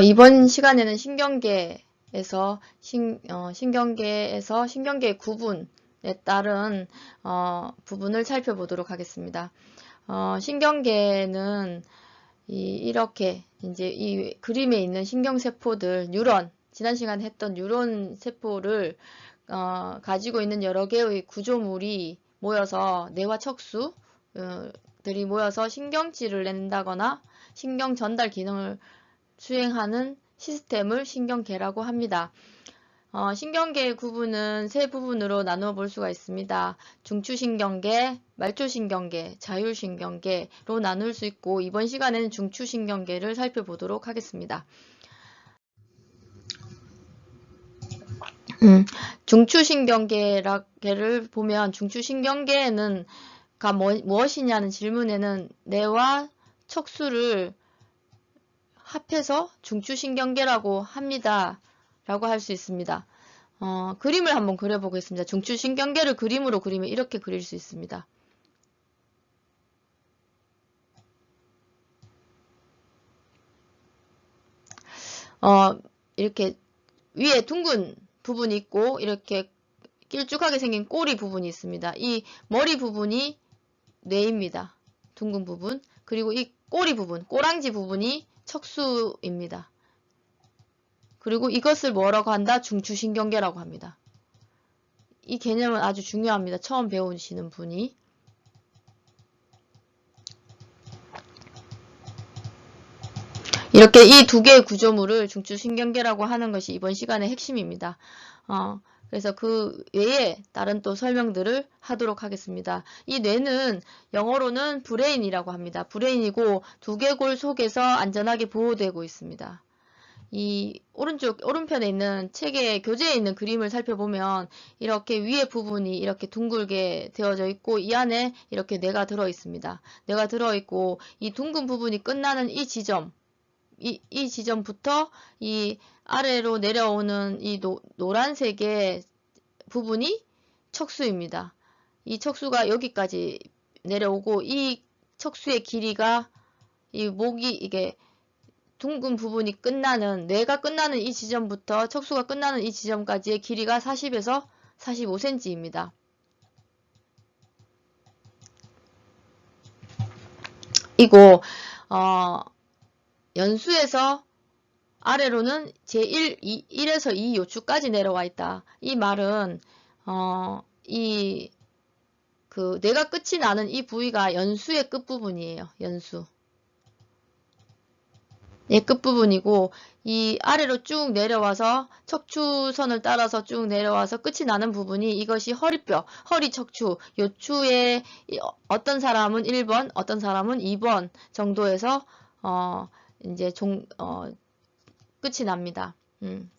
이번 시간에는 신경계에서 신경계 구분에 따른 부분을 살펴보도록 하겠습니다. 신경계는 이렇게 이제 이 그림에 있는 신경세포들, 뉴런, 지난 시간에 했던 뉴런 세포를 가지고 있는 여러 개의 구조물이 모여서 뇌와 척수들이 모여서 신경질을 낸다거나 신경 전달 기능을 수행하는 시스템을 신경계라고 합니다. 신경계의 구분은 세 부분으로 나누어 볼 수가 있습니다. 중추신경계, 말초신경계, 자율신경계로 나눌 수 있고 이번 시간에는 중추신경계를 살펴보도록 하겠습니다. 중추신경계를 보면 중추신경계는 무엇이냐는 질문에는 뇌와 척수를 합해서 중추신경계라고 합니다. 라고 할 수 있습니다. 그림을 한번 그려보겠습니다. 중추신경계를 그림으로 그리면 이렇게 그릴 수 있습니다. 이렇게 위에 둥근 부분이 있고 이렇게 길쭉하게 생긴 꼬리 부분이 있습니다. 이 머리 부분이 뇌입니다. 둥근 부분. 그리고 이 꼬리 부분, 꼬랑지 부분이 척수입니다. 그리고 이것을 뭐라고 한다? 중추신경계라고 합니다. 이 개념은 아주 중요합니다. 처음 배우시는 분이. 이렇게 이 두 개의 구조물을 중추신경계라고 하는 것이 이번 시간의 핵심입니다. 그래서 그 외에 다른 또 설명들을 하도록 하겠습니다. 이 뇌는 영어로는 브레인이라고 합니다. 브레인이고 두개골 속에서 안전하게 보호되고 있습니다. 이 오른편에 있는 책의 교재에 있는 그림을 살펴보면 이렇게 위에 부분이 이렇게 둥글게 되어져 있고 이 안에 이렇게 뇌가 들어 있습니다. 뇌가 들어 있고 이 둥근 부분이 끝나는 이 지점부터 이 아래로 내려오는 이 노란색의 부분이 척수입니다. 이 척수가 여기까지 내려오고 이 척수의 길이가 이게 둥근 부분이 끝나는 뇌가 끝나는 이 지점부터 척수가 끝나는 이 지점까지의 길이가 40에서 45cm입니다. 이고 연수에서 아래로는 제1에서 2 요추까지 내려와 있다. 이 말은 뇌가 끝이 나는 이 부위가 연수의 끝부분이에요. 연수. 예, 끝부분이고 이 아래로 쭉 내려와서 척추선을 따라서 쭉 내려와서 끝이 나는 부분이 이것이 허리뼈, 허리 척추, 요추에 어떤 사람은 1번, 어떤 사람은 2번 정도에서 이제 끝이 납니다.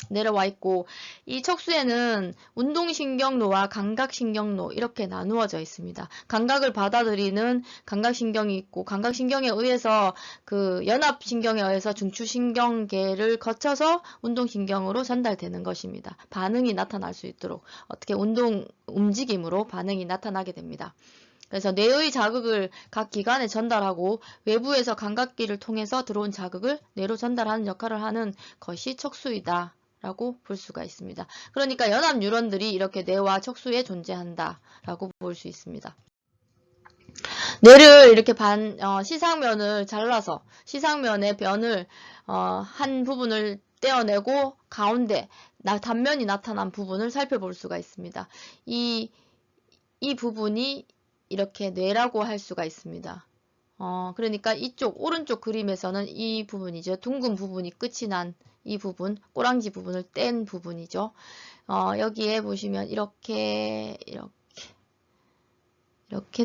내려와 있고 이 척수에는 운동신경로와 감각신경로 이렇게 나누어져 있습니다. 감각을 받아들이는 감각신경이 있고 감각신경에 의해서 그 연합신경에 의해서 중추신경계를 거쳐서 운동신경으로 전달되는 것입니다. 반응이 나타날 수 있도록 어떻게 움직임으로 반응이 나타나게 됩니다. 그래서 뇌의 자극을 각 기관에 전달하고 외부에서 감각기를 통해서 들어온 자극을 뇌로 전달하는 역할을 하는 것이 척수이다 라고 볼 수가 있습니다. 그러니까 연합 뉴런들이 이렇게 뇌와 척수에 존재한다 라고 볼 수 있습니다. 뇌를 이렇게 시상면을 잘라서 시상면의 변을 한 부분을 떼어내고 가운데 단면이 나타난 부분을 살펴볼 수가 있습니다. 이 부분이 이렇게 뇌라고 할 수가 있습니다. 그러니까 이쪽 오른쪽 그림에서는 이 부분이죠. 둥근 부분이 끝이 난 이 부분, 꼬랑지 부분을 뗀 부분이죠. 여기에 보시면 이렇게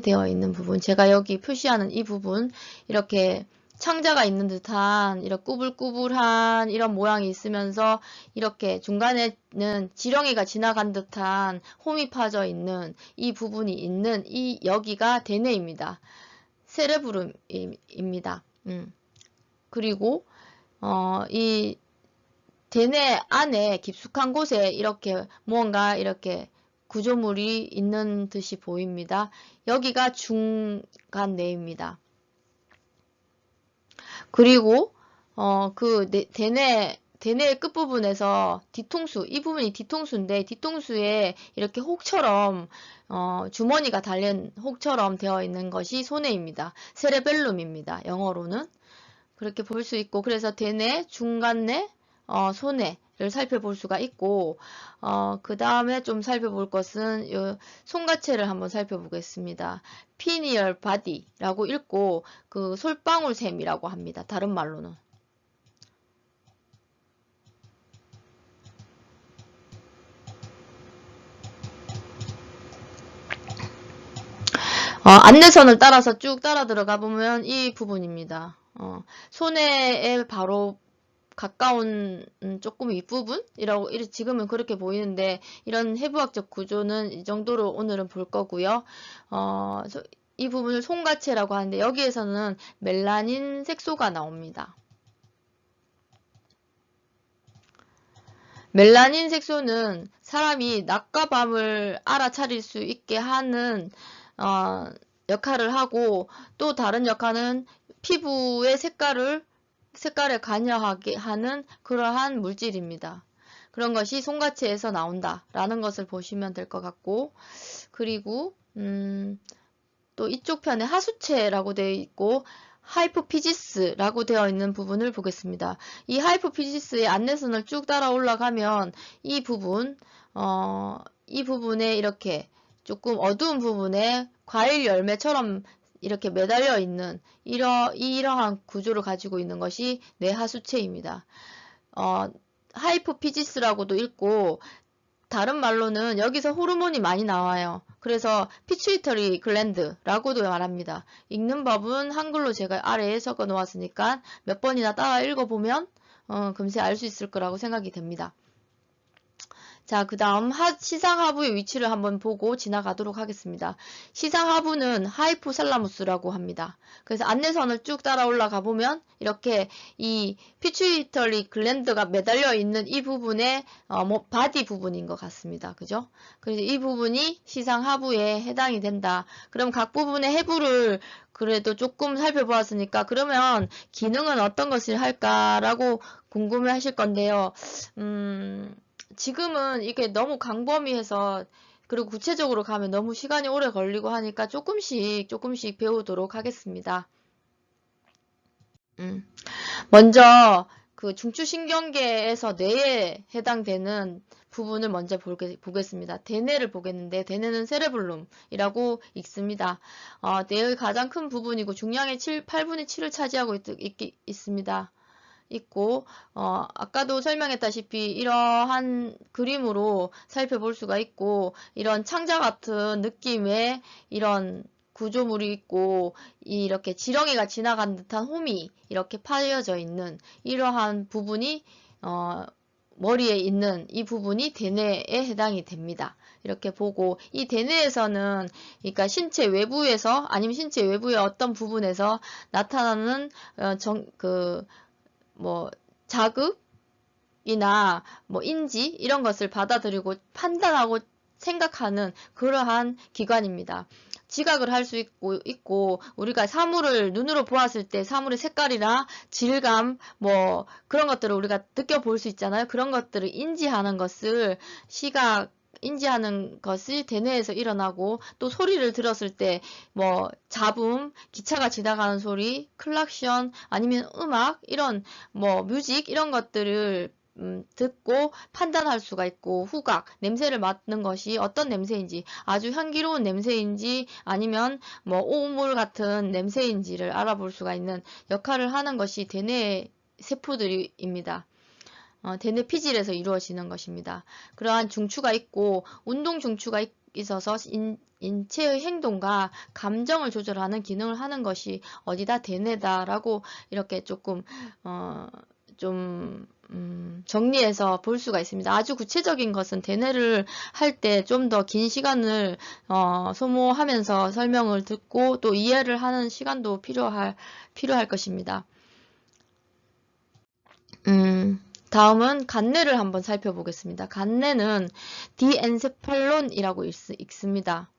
되어 있는 부분, 제가 여기 표시하는 이 부분, 이렇게 창자가 있는 듯한 이런 꾸불꾸불한 이런 모양이 있으면서 이렇게 중간에는 지렁이가 지나간 듯한 홈이 파져 있는 이 부분이 있는 이 여기가 대뇌입니다. 세레브름입니다. 그리고 이 대뇌 안에 깊숙한 곳에 이렇게 무언가 이렇게 구조물이 있는 듯이 보입니다. 여기가 중간뇌입니다. 그리고 대뇌의 끝부분에서 뒤통수, 이 부분이 뒤통수인데, 뒤통수에 이렇게 혹처럼, 주머니가 달린 혹처럼 되어 있는 것이 소뇌입니다. 세레벨룸입니다. 영어로는. 그렇게 볼 수 있고, 그래서 대뇌, 중간뇌, 소뇌를 살펴볼 수가 있고, 그 다음에 좀 살펴볼 것은 요 손가체를 한번 살펴보겠습니다. 피니얼 바디라고 읽고, 그 솔방울샘이라고 합니다. 다른 말로는. 안내선을 따라서 쭉 따라 들어가 보면 이 부분입니다. 손해에 바로 가까운 조금 윗부분이라고 지금은 그렇게 보이는데 이런 해부학적 구조는 이 정도로 오늘은 볼 거고요. 이 부분을 송가체라고 하는데 여기에서는 멜라닌 색소가 나옵니다. 멜라닌 색소는 사람이 낮과 밤을 알아차릴 수 있게 하는 역할을 하고 또 다른 역할은 피부의 색깔에 관여하게 하는 그러한 물질입니다. 그런 것이 송가체에서 나온다라는 것을 보시면 될 것 같고 그리고 또 이쪽 편에 하수체라고 되어 있고 하이포피지스라고 되어 있는 부분을 보겠습니다. 이 하이포피지스의 안내선을 쭉 따라 올라가면 이 부분에 이렇게 조금 어두운 부분에 과일 열매처럼 이렇게 매달려 있는 이러한 구조를 가지고 있는 것이 뇌하수체입니다. 하이포피지스라고도 읽고 다른 말로는 여기서 호르몬이 많이 나와요. 그래서 피추이터리 글랜드라고도 말합니다. 읽는 법은 한글로 제가 아래에 적어 놓았으니까 몇 번이나 따라 읽어보면 금세 알 수 있을 거라고 생각이 됩니다. 자, 그 다음 시상하부의 위치를 한번 보고 지나가도록 하겠습니다. 시상하부는 하이포살라무스라고 합니다. 그래서 안내선을 쭉 따라 올라가 보면 이렇게 이 피추이터리 글랜드가 매달려 있는 이 부분에 바디 부분인 것 같습니다. 그죠? 그래서 이 부분이 시상하부에 해당이 된다. 그럼 각 부분의 해부를 그래도 조금 살펴보았으니까 그러면 기능은 어떤 것을 할까라고 궁금해 하실 건데요. 지금은 이게 너무 광범위해서 그리고 구체적으로 가면 너무 시간이 오래 걸리고 하니까 조금씩 배우도록 하겠습니다. 먼저 그 중추신경계에서 뇌에 해당되는 부분을 먼저 보겠습니다. 대뇌를 보겠는데 대뇌는 세레블룸이라고 읽습니다. 뇌의 가장 큰 부분이고 중량의 8분의 7을 차지하고 있습니다. 있고 아까도 설명했다시피 이러한 그림으로 살펴볼 수가 있고 이런 창자 같은 느낌의 이런 구조물이 있고 이렇게 지렁이가 지나간 듯한 홈이 이렇게 파여져 있는 이러한 부분이 머리에 있는 이 부분이 대뇌에 해당이 됩니다. 이렇게 보고 이 대뇌에서는 그러니까 신체 외부에서 아니면 신체 외부의 어떤 부분에서 나타나는 자극이나 인지 이런 것을 받아들이고 판단하고 생각하는 그러한 기관입니다. 지각을 할 수 있고 우리가 사물을 눈으로 보았을 때 사물의 색깔이나 질감 그런 것들을 우리가 느껴볼 수 있잖아요. 그런 것들을 인지하는 것이 대뇌에서 일어나고 또 소리를 들었을 때 잡음, 기차가 지나가는 소리, 클락션 아니면 음악 이런 뮤직 이런 것들을 듣고 판단할 수가 있고 후각, 냄새를 맡는 것이 어떤 냄새인지 아주 향기로운 냄새인지 아니면 오물 같은 냄새인지를 알아볼 수가 있는 역할을 하는 것이 대뇌 세포들입니다. 대뇌 피질에서 이루어지는 것입니다. 그러한 중추가 있고 운동 중추가 있어서 인체의 행동과 감정을 조절하는 기능을 하는 것이 어디다 대뇌다라고 이렇게 조금 정리해서 볼 수가 있습니다. 아주 구체적인 것은 대뇌를 할 때 좀 더 긴 시간을 소모하면서 설명을 듣고 또 이해를 하는 시간도 필요할 것입니다. 다음은 간뇌를 한번 살펴보겠습니다. 간뇌는 디엔세팔론이라고 읽습니다.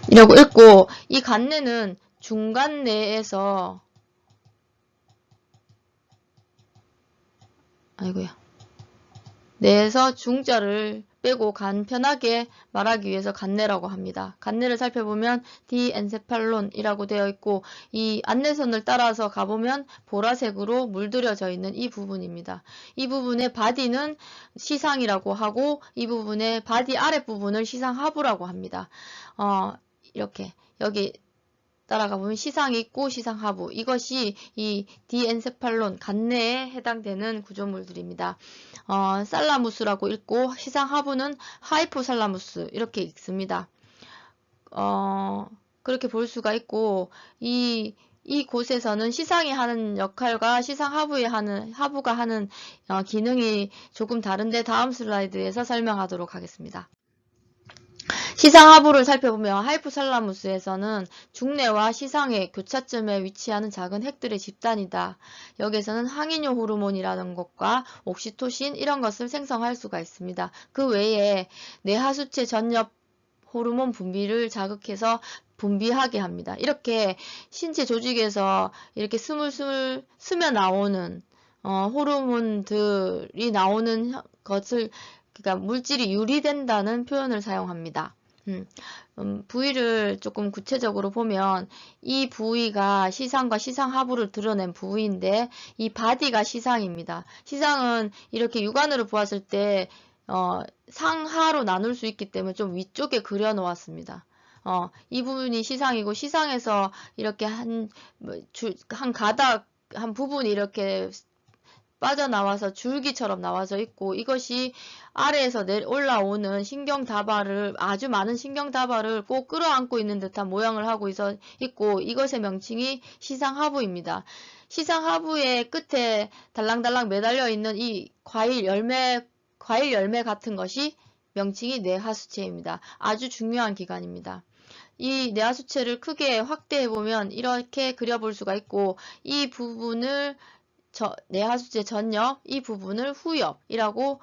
이라고 읽고, 이 간내는 중간내에서, 아이고야, 내에서 중자를 빼고 간편하게 말하기 위해서 간내라고 합니다. 간내를 살펴보면 디엔세팔론이라고 되어 있고, 이 안내선을 따라서 가보면 보라색으로 물들여져 있는 이 부분입니다. 이 부분의 바디는 시상이라고 하고, 이 부분의 바디 아랫부분을 시상하부라고 합니다. 이렇게 여기 따라가 보면 시상이 있고 시상하부, 이것이 이 디엔세팔론 간내에 해당되는 구조물들입니다. 살라무스라고 읽고 시상하부는 하이포살라무스 이렇게 읽습니다. 그렇게 볼 수가 있고, 이 곳에서는 시상이 하는 역할과 하부가 하는 기능이 조금 다른데 다음 슬라이드에서 설명하도록 하겠습니다. 시상하부를 살펴보면 하이포살라무스에서는 중뇌와 시상의 교차점에 위치하는 작은 핵들의 집단이다. 여기에서는 항이뇨 호르몬이라는 것과 옥시토신 이런 것을 생성할 수가 있습니다. 그 외에 뇌하수체 전엽 호르몬 분비를 자극해서 분비하게 합니다. 이렇게 신체 조직에서 이렇게 스물스물 스며 나오는 호르몬들이 나오는 것을, 그러니까 물질이 유리된다는 표현을 사용합니다. 부위를 조금 구체적으로 보면 이 부위가 시상과 시상하부를 드러낸 부위인데, 이 바디가 시상입니다. 시상은 이렇게 육안으로 보았을 때 상하로 나눌 수 있기 때문에 좀 위쪽에 그려 놓았습니다. 이 부분이 시상이고, 시상에서 이렇게 한 가닥, 한 부분이 이렇게 빠져나와서 줄기처럼 나와져 있고, 이것이 아래에서 올라오는 신경다발을, 아주 많은 신경다발을 꼭 끌어안고 있는 듯한 모양을 하고 있고, 이것의 명칭이 시상하부입니다. 시상하부의 끝에 달랑달랑 매달려 있는 이 과일 열매 같은 것이 명칭이 뇌하수체입니다. 아주 중요한 기관입니다. 이 뇌하수체를 크게 확대해보면 이렇게 그려볼 수가 있고, 이 부분을 뇌하수체 전엽, 이 부분을 후엽이라고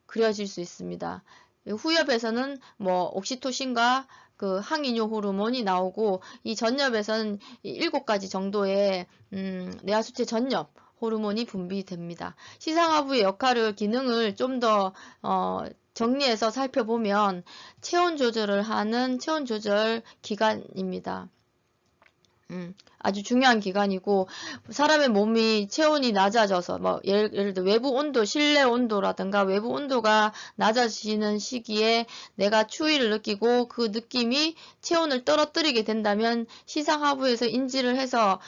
그려질 수 있습니다. 후엽에서는 뭐 옥시토신과 그 항이뇨 호르몬이 나오고, 이 전엽에서는 7가지 정도의 뇌하수체 전엽 호르몬이 분비됩니다. 시상하부의 역할을, 기능을 좀 더 정리해서 살펴보면 체온 조절을 하는 체온 조절 기관입니다. 아주 중요한 기관이고, 사람의 몸이 체온이 낮아져서, 뭐 예를 들어 외부 온도, 실내 온도라든가 외부 온도가 낮아지는 시기에 내가 추위를 느끼고 그 느낌이 체온을 떨어뜨리게 된다면 시상하부에서 인지를 해서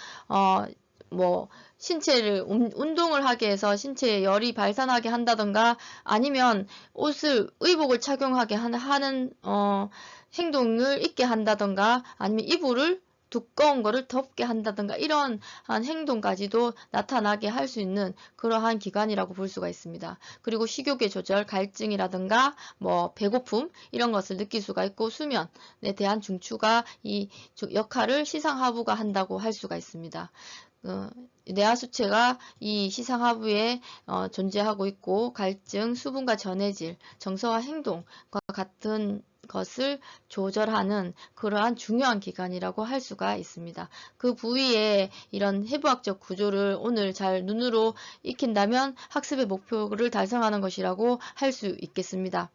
뭐 신체를 운동을 하게 해서 신체에 열이 발산하게 한다든가, 아니면 의복을 착용하게 하는 행동을 있게 한다든가, 아니면 이불을 두꺼운 거를 덮게 한다든가, 이런 행동까지도 나타나게 할 수 있는 그러한 기관이라고 볼 수가 있습니다. 그리고 식욕의 조절, 갈증이라든가 뭐 배고픔 이런 것을 느낄 수가 있고, 수면에 대한 중추가 이 역할을 시상하부가 한다고 할 수가 있습니다. 뇌하수체가 이 시상하부에 존재하고 있고, 갈증, 수분과 전해질, 정서와 행동과 같은 것을 조절하는 그러한 중요한 기관이라고 할 수가 있습니다. 그 부위의 이런 해부학적 구조를 오늘 잘 눈으로 익힌다면 학습의 목표를 달성하는 것이라고 할 수 있겠습니다.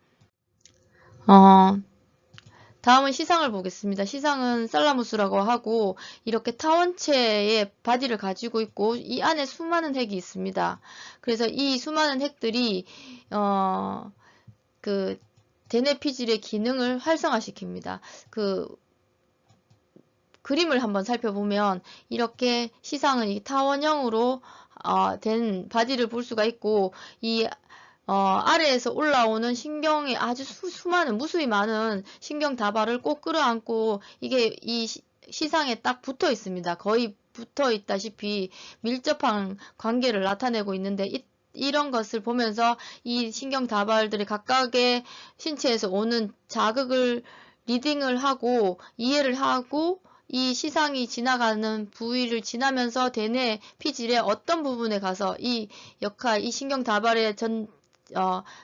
다음은 시상을 보겠습니다. 시상은 살라무스라고 하고, 이렇게 타원체의 바디를 가지고 있고, 이 안에 수많은 핵이 있습니다. 그래서 이 수많은 핵들이 그 대뇌 피질의 기능을 활성화시킵니다. 그 그림을 한번 살펴보면 이렇게 시상은 이 타원형으로 된 바디를 볼 수가 있고, 이 아래에서 올라오는 신경이 아주 수많은, 무수히 많은 신경 다발을 꼭 끌어안고, 이게 이 시상에 딱 붙어 있습니다. 거의 붙어 있다시피 밀접한 관계를 나타내고 있는데, 이런 것을 보면서 이 신경 다발들이 각각의 신체에서 오는 자극을 리딩을 하고 이해를 하고, 이 시상이 지나가는 부위를 지나면서 대뇌 피질의 어떤 부분에 가서 이 신경 다발의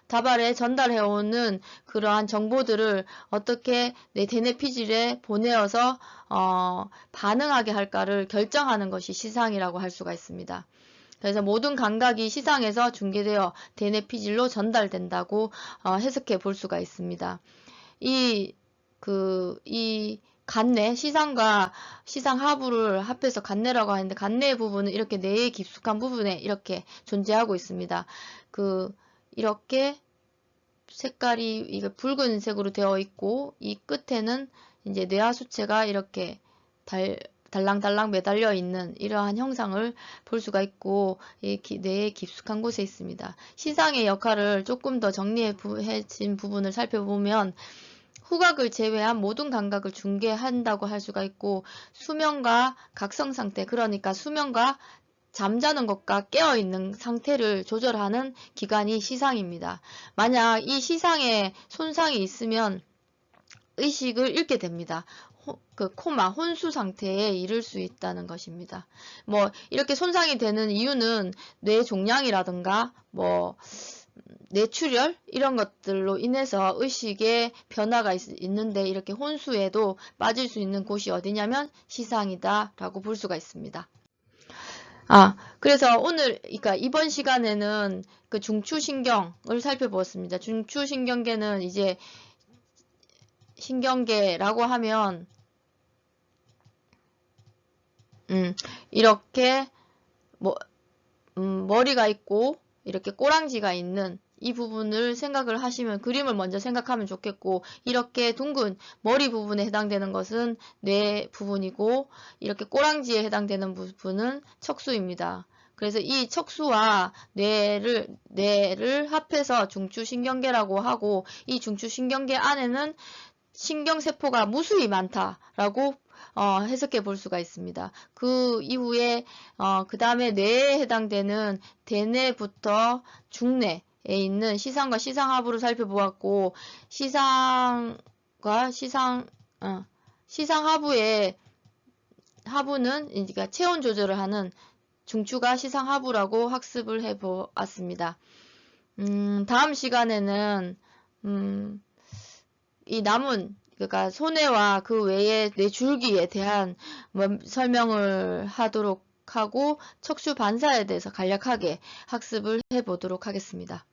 다발에 전달해오는 그러한 정보들을 어떻게 내 대뇌 피질에 보내어서 반응하게 할까를 결정하는 것이 시상이라고 할 수가 있습니다. 그래서 모든 감각이 시상에서 중계되어 대뇌 피질로 전달된다고 해석해 볼 수가 있습니다. 이 간뇌, 시상과 시상하부를 합해서 간뇌라고 하는데, 간뇌의 부분은 이렇게 뇌의 깊숙한 부분에 이렇게 존재하고 있습니다. 이렇게 색깔이 이게 붉은색으로 되어 있고, 이 끝에는 이제 뇌하수체가 이렇게 달랑달랑 매달려 있는 이러한 형상을 볼 수가 있고, 뇌의 깊숙한 곳에 있습니다. 시상의 역할을 조금 더 정리해진 부분을 살펴보면, 후각을 제외한 모든 감각을 중계한다고 할 수가 있고, 수면과 각성 상태, 그러니까 수면과 잠자는 것과 깨어있는 상태를 조절하는 기관이 시상입니다. 만약 이 시상에 손상이 있으면 의식을 잃게 됩니다. 코마, 혼수 상태에 이를 수 있다는 것입니다. 이렇게 손상이 되는 이유는 뇌 종양이라든가, 뇌출혈 이런 것들로 인해서 의식의 변화가 있는데, 이렇게 혼수에도 빠질 수 있는 곳이 어디냐면 시상이다 라고 볼 수가 있습니다. 그래서 그러니까 이번 시간에는 그 중추신경을 살펴보았습니다. 중추신경계는 이제 신경계라고 하면 이렇게 머리가 있고 이렇게 꼬랑지가 있는 이 부분을 생각을 하시면, 그림을 먼저 생각하면 좋겠고, 이렇게 둥근 머리 부분에 해당되는 것은 뇌 부분이고, 이렇게 꼬랑지에 해당되는 부분은 척수입니다. 그래서 이 척수와 뇌를 합해서 중추신경계라고 하고, 이 중추신경계 안에는 신경세포가 무수히 많다라고 해석해 볼 수가 있습니다. 그 이후에 그 다음에 뇌에 해당되는 대뇌부터 중뇌에 있는 시상과 시상하부를 살펴보았고, 시상하부의 하부는 그러니까 체온 조절을 하는 중추가 시상하부라고 학습을 해 보았습니다. 다음 시간에는 이 남은, 그러니까 손해와 그 외의 뇌줄기에 대한 설명을 하도록 하고, 척추 반사에 대해서 간략하게 학습을 해 보도록 하겠습니다.